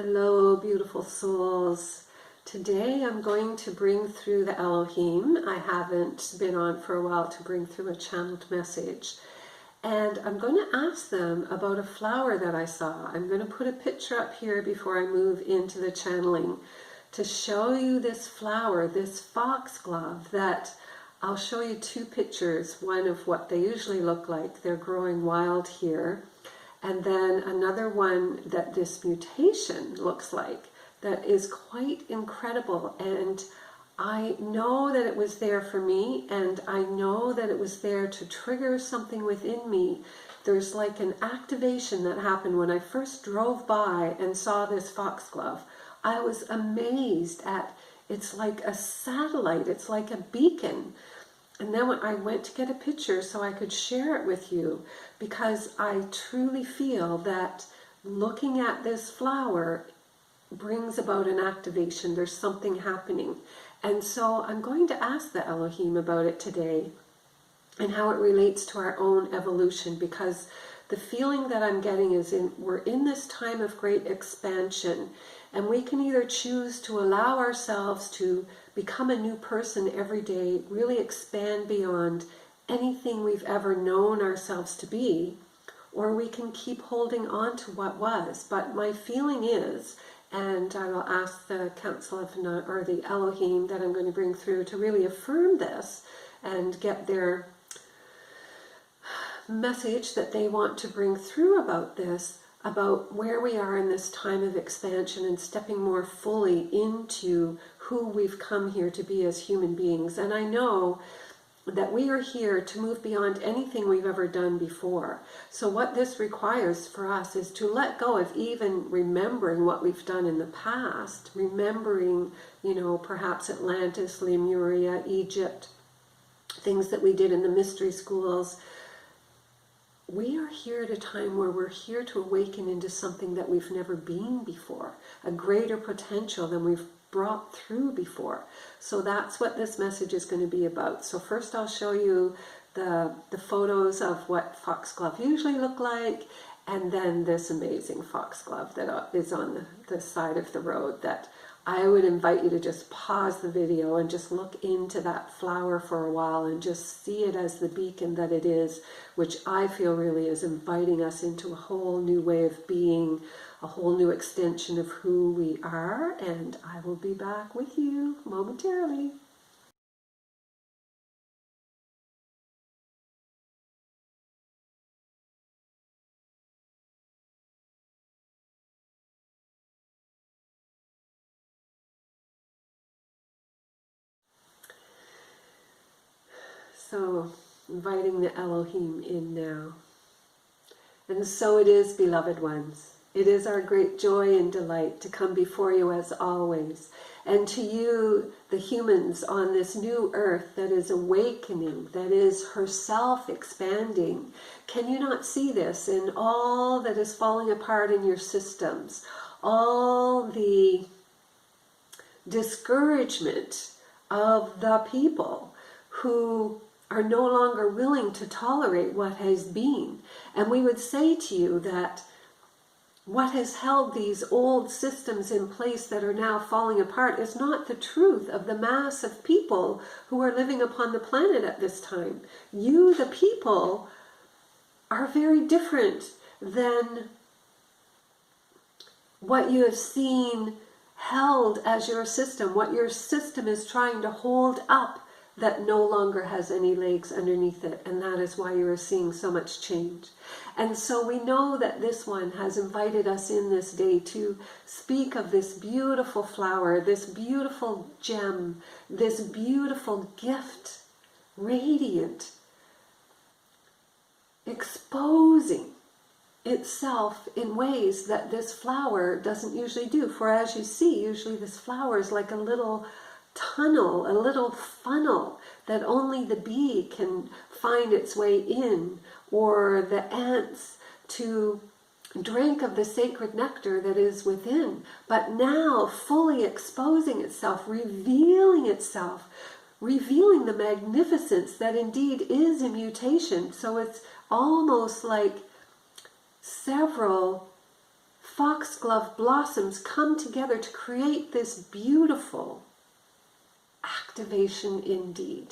Hello, beautiful souls. Today I'm going to bring through the Elohim. I haven't been on for a while to bring through a channeled message. And I'm going to ask them about a flower that I saw. I'm going to put a picture up here before I move into the channeling to show you this flower, this foxglove, that I'll show you two pictures. One of what they usually look like. They're growing wild here. And then another one that this mutation looks like, that is quite incredible. And I know that it was there for me, and I know that it was there to trigger something within me. There's like an activation that happened when I first drove by and saw this foxglove. I was amazed at, it's like a satellite, it's like a beacon. And then when I went to get a picture so I could share it with you, because I truly feel that looking at this flower brings about an activation. There's something happening. And so I'm going to ask the Elohim about it today and how it relates to our own evolution, because the feeling that I'm getting is we're in this time of great expansion, and we can either choose to allow ourselves to become a new person every day, really expand beyond anything we've ever known ourselves to be, or we can keep holding on to what was. But my feeling is, and I will ask the Council of, or the Elohim that I'm going to bring through to really affirm this and get their message that they want to bring through about this, about where we are in this time of expansion and stepping more fully into who we've come here to be as human beings. And I know that we are here to move beyond anything we've ever done before. So what this requires for us is to let go of even remembering what we've done in the past, remembering, perhaps Atlantis, Lemuria, Egypt, things that we did in the mystery schools. We are here at a time where we're here to awaken into something that we've never been before, a greater potential than we've brought through before. So that's what this message is going to be about. So first I'll show you the photos of what foxglove usually look like, and then this amazing foxglove that is on the side of the road that I would invite you to just pause the video and just look into that flower for a while and just see it as the beacon that it is, which I feel really is inviting us into a whole new way of being, a whole new extension of who we are. And I will be back with you momentarily. So, inviting the Elohim in now. And so it is, beloved ones. It is our great joy and delight to come before you as always. And to you, the humans on this new earth that is awakening, that is herself expanding. Can you not see this in all that is falling apart in your systems? All the discouragement of the people who are no longer willing to tolerate what has been. And we would say to you that what has held these old systems in place that are now falling apart is not the truth of the mass of people who are living upon the planet at this time. You, the people, are very different than what you have seen held as your system, what your system is trying to hold up that no longer has any legs underneath it. And that is why you are seeing so much change. And so we know that this one has invited us in this day to speak of this beautiful flower, this beautiful gem, this beautiful gift, radiant, exposing itself in ways that this flower doesn't usually do. For as you see, usually this flower is like a little tunnel, a little funnel that only the bee can find its way in, or the ants to drink of the sacred nectar that is within. But now fully exposing itself, revealing the magnificence that indeed is a mutation. So it's almost like several foxglove blossoms come together to create this beautiful activation indeed.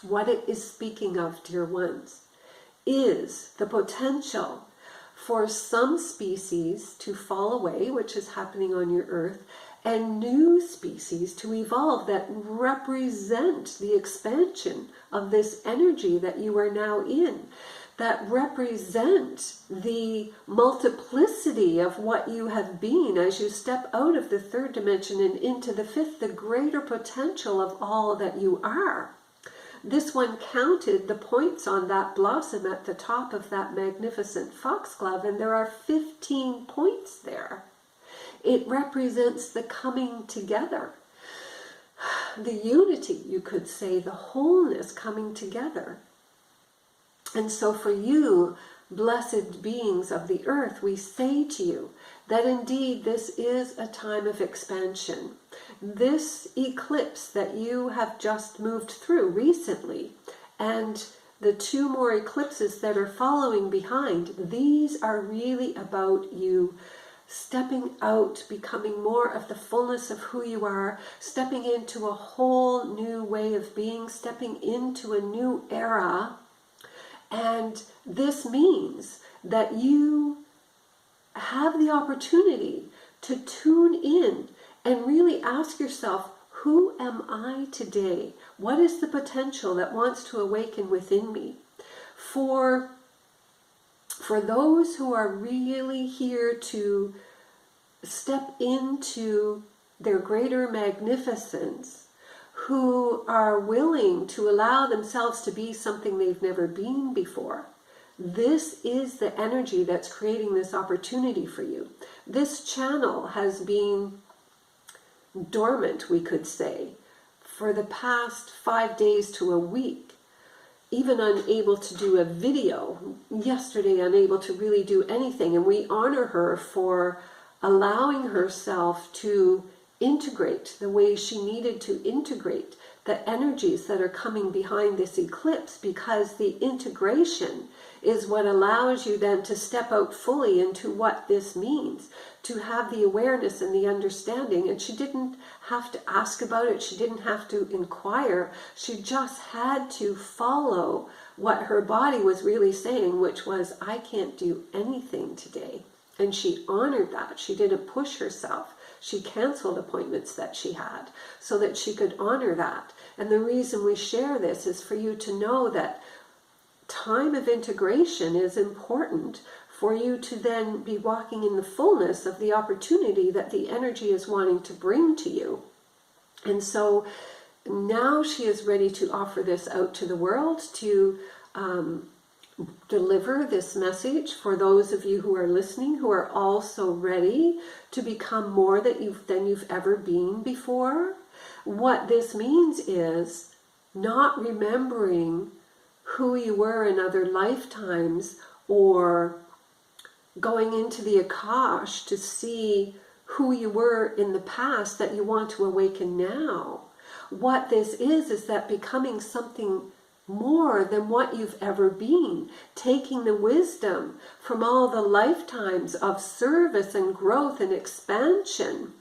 What it is speaking of, dear ones, is the potential for some species to fall away, which is happening on your earth, and new species to evolve that represent the expansion of this energy that you are now in, that represent the multiplicity of what you have been as you step out of the third dimension and into the fifth, the greater potential of all that you are. This one counted the points on that blossom at the top of that magnificent foxglove, and there are 15 points there. It represents the coming together, the unity, you could say, the wholeness coming together. And so for you, blessed beings of the earth, we say to you that indeed this is a time of expansion. This eclipse that you have just moved through recently, and the 2 more eclipses that are following behind, these are really about you stepping out, becoming more of the fullness of who you are, stepping into a whole new way of being, stepping into a new era. And this means that you have the opportunity to tune in and really ask yourself, who am I today? What is the potential that wants to awaken within me? For those who are really here to step into their greater magnificence, who are willing to allow themselves to be something they've never been before, this is the energy that's creating this opportunity for you. This channel has been dormant, we could say, for the past 5 days to a week. Even unable to do a video, yesterday unable to really do anything, and we honor her for allowing herself to integrate the way she needed to integrate the energies that are coming behind this eclipse, because the integration is what allows you then to step out fully into what this means, to have the awareness and the understanding. And she didn't have to ask about it, she didn't have to inquire, she just had to follow what her body was really saying, which was, I can't do anything today. And she honored that. She didn't push herself. She canceled appointments that she had so that she could honor that. And the reason we share this is for you to know that time of integration is important for you to then be walking in the fullness of the opportunity that the energy is wanting to bring to you. And so now she is ready to offer this out to the world, to deliver this message for those of you who are listening, who are also ready to become more than you've ever been before. What this means is not remembering who you were in other lifetimes, or going into the Akash to see who you were in the past that you want to awaken now. What this is that becoming something more than what you've ever been, taking the wisdom from all the lifetimes of service and growth and expansion,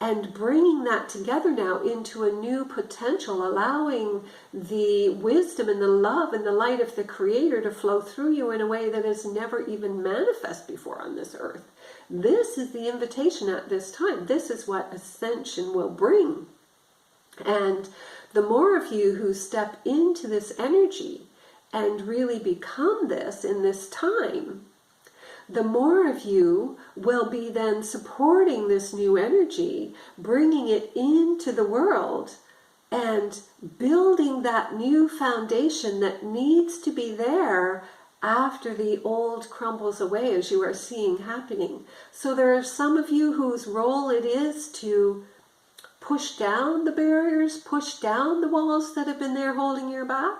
and bringing that together now into a new potential, allowing the wisdom and the love and the light of the Creator to flow through you in a way that has never even manifested before on this earth. This is the invitation at this time. This is what ascension will bring. And the more of you who step into this energy and really become this in this time, the more of you will be then supporting this new energy, bringing it into the world, and building that new foundation that needs to be there after the old crumbles away, as you are seeing happening. So there are some of you whose role it is to push down the barriers, push down the walls that have been there holding your back.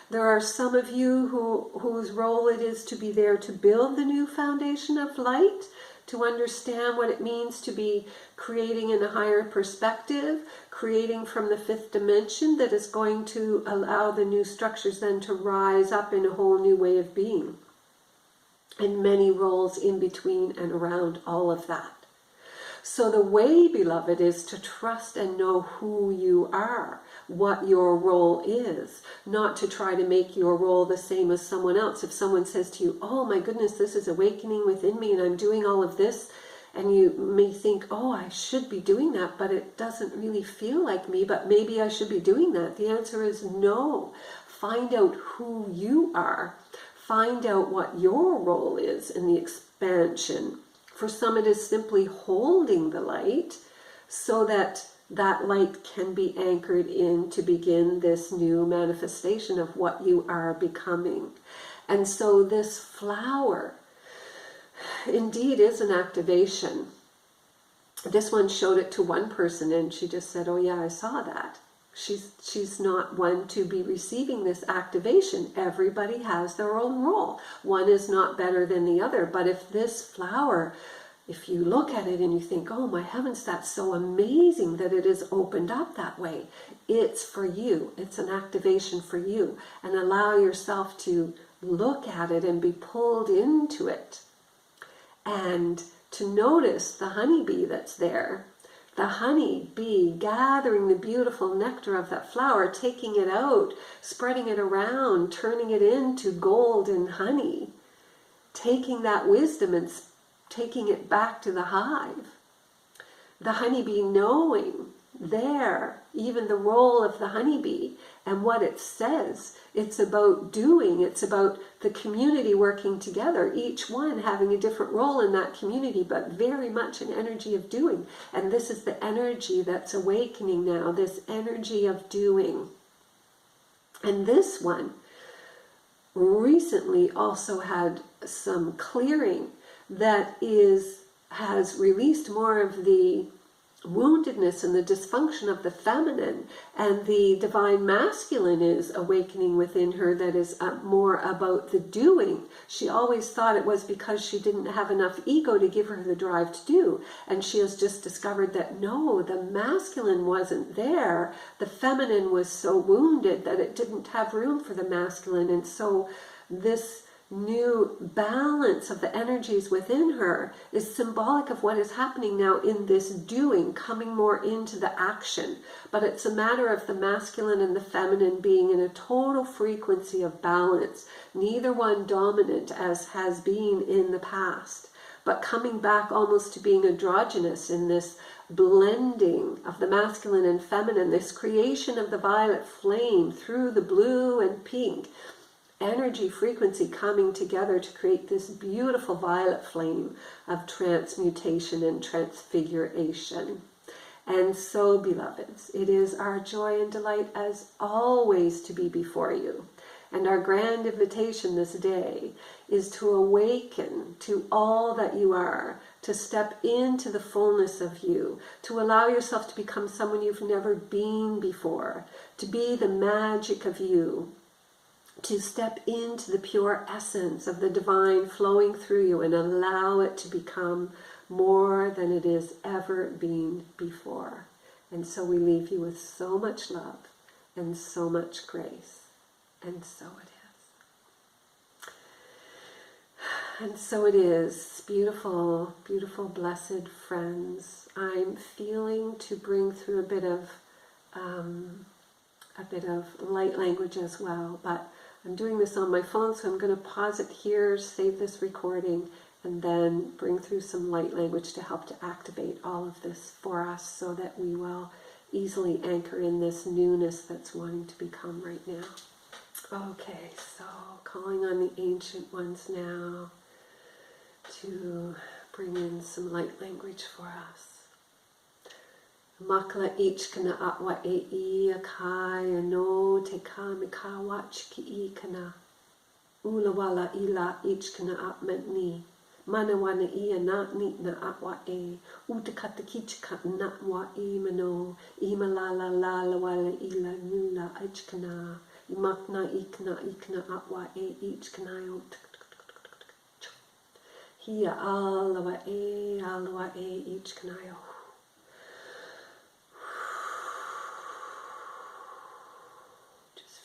There are some of you whose role it is to be there to build the new foundation of light, to understand what it means to be creating in a higher perspective, creating from the fifth dimension that is going to allow the new structures then to rise up in a whole new way of being. and many roles in between and around all of that. So the way, beloved, is to trust and know who you are, what your role is, not to try to make your role the same as someone else. If someone says to you, oh my goodness, this is awakening within me and I'm doing all of this, and you may think, oh, I should be doing that, but it doesn't really feel like me, but maybe I should be doing that. The answer is no. Find out who you are. Find out what your role is in the expansion. For some, it is simply holding the light so that that light can be anchored in to begin this new manifestation of what you are becoming. And so this flower indeed is an activation. This one showed it to one person and she just said, oh yeah, I saw that. She's not one to be receiving this activation. Everybody has their own role. One is not better than the other. But if this flower, if you look at it and you think, oh my heavens, that's so amazing that it is opened up that way. It's for you. It's an activation for you. And allow yourself to look at it and be pulled into it. And to notice the honeybee that's there. The honey bee gathering the beautiful nectar of that flower, taking it out, spreading it around, turning it into golden honey, taking that wisdom and taking it back to the hive. The honeybee knowing there, even the role of the honeybee and what it says. It's about doing. It's about the community working together, each one having a different role in that community, but very much an energy of doing. And this is the energy that's awakening now, this energy of doing. And this one recently also had some clearing that has released more of the woundedness and the dysfunction of the feminine, and the divine masculine is awakening within her that is more about the doing. She always thought it was because she didn't have enough ego to give her the drive to do, and she has just discovered that no, the masculine wasn't there. The feminine was so wounded that it didn't have room for the masculine, and so this new balance of the energies within her is symbolic of what is happening now in this doing, coming more into the action. But it's a matter of the masculine and the feminine being in a total frequency of balance, neither one dominant as has been in the past, but coming back almost to being androgynous in this blending of the masculine and feminine, this creation of the violet flame through the blue and pink energy frequency coming together to create this beautiful violet flame of transmutation and transfiguration. And so, beloveds, it is our joy and delight as always to be before you. And our grand invitation this day is to awaken to all that you are, to step into the fullness of you, to allow yourself to become someone you've never been before, to be the magic of you, to step into the pure essence of the divine flowing through you and allow it to become more than it has ever been before. And so we leave you with so much love and so much grace. And so it is. And so it is. Beautiful, beautiful, blessed friends. I'm feeling to bring through a bit of light language as well, but I'm doing this on my phone, so I'm going to pause it here, save this recording, and then bring through some light language to help to activate all of this for us so that we will easily anchor in this newness that's wanting to become right now. Okay, so calling on the ancient ones now to bring in some light language for us. Makla ichkana atwa e akai no te ka mikawa chiki ikana. Ulawala ila ichkana atmeni. Manawana ia na nitna atwa e. Utakata kichka natwa e mano. Imalala la wala ila nula ichkana. Imakna ikna atwa e ichkana. Hia alawa e ichkana.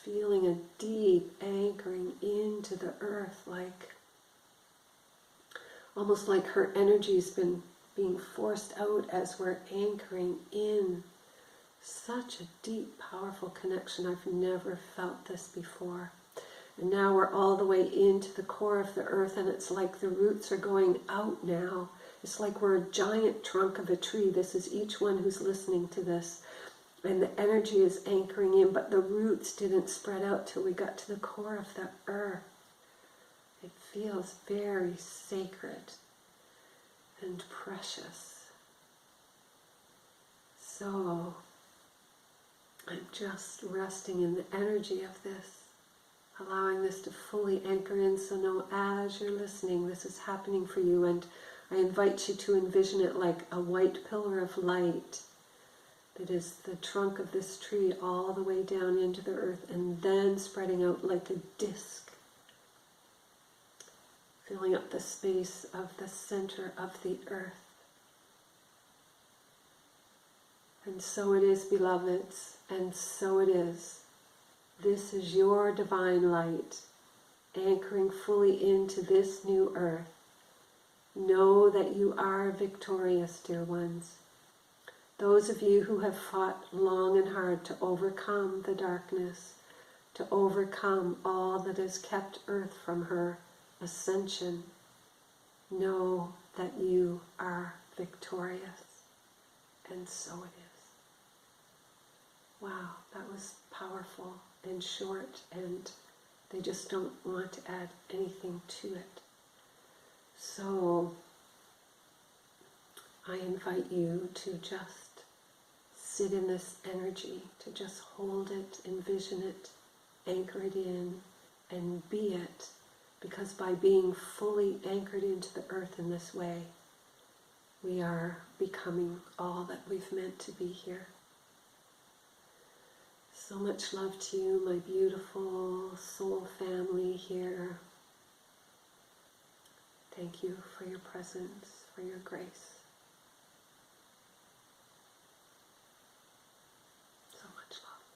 Feeling a deep anchoring into the earth, like almost like her energy's been being forced out as we're anchoring in. Such a deep, powerful connection. I've never felt this before. And now we're all the way into the core of the earth, and it's like the roots are going out now. It's like we're a giant trunk of a tree. This is each one who's listening to this. And the energy is anchoring in, but the roots didn't spread out till we got to the core of the earth. It feels very sacred and precious. So I'm just resting in the energy of this, allowing this to fully anchor in. So know as you're listening, this is happening for you. And I invite you to envision it like a white pillar of light that is the trunk of this tree all the way down into the earth, and then spreading out like a disc, filling up the space of the center of the earth. And so it is, beloveds, and so it is. This is your divine light, anchoring fully into this new earth. Know that you are victorious, dear ones. Those of you who have fought long and hard to overcome the darkness, to overcome all that has kept Earth from her ascension, know that you are victorious. And so it is. Wow, that was powerful and short, and they just don't want to add anything to it. So I invite you to just sit in this energy, to just hold it, envision it, anchor it in, and be it. Because by being fully anchored into the earth in this way, we are becoming all that we've meant to be here. So much love to you, my beautiful soul family here. Thank you for your presence, for your grace.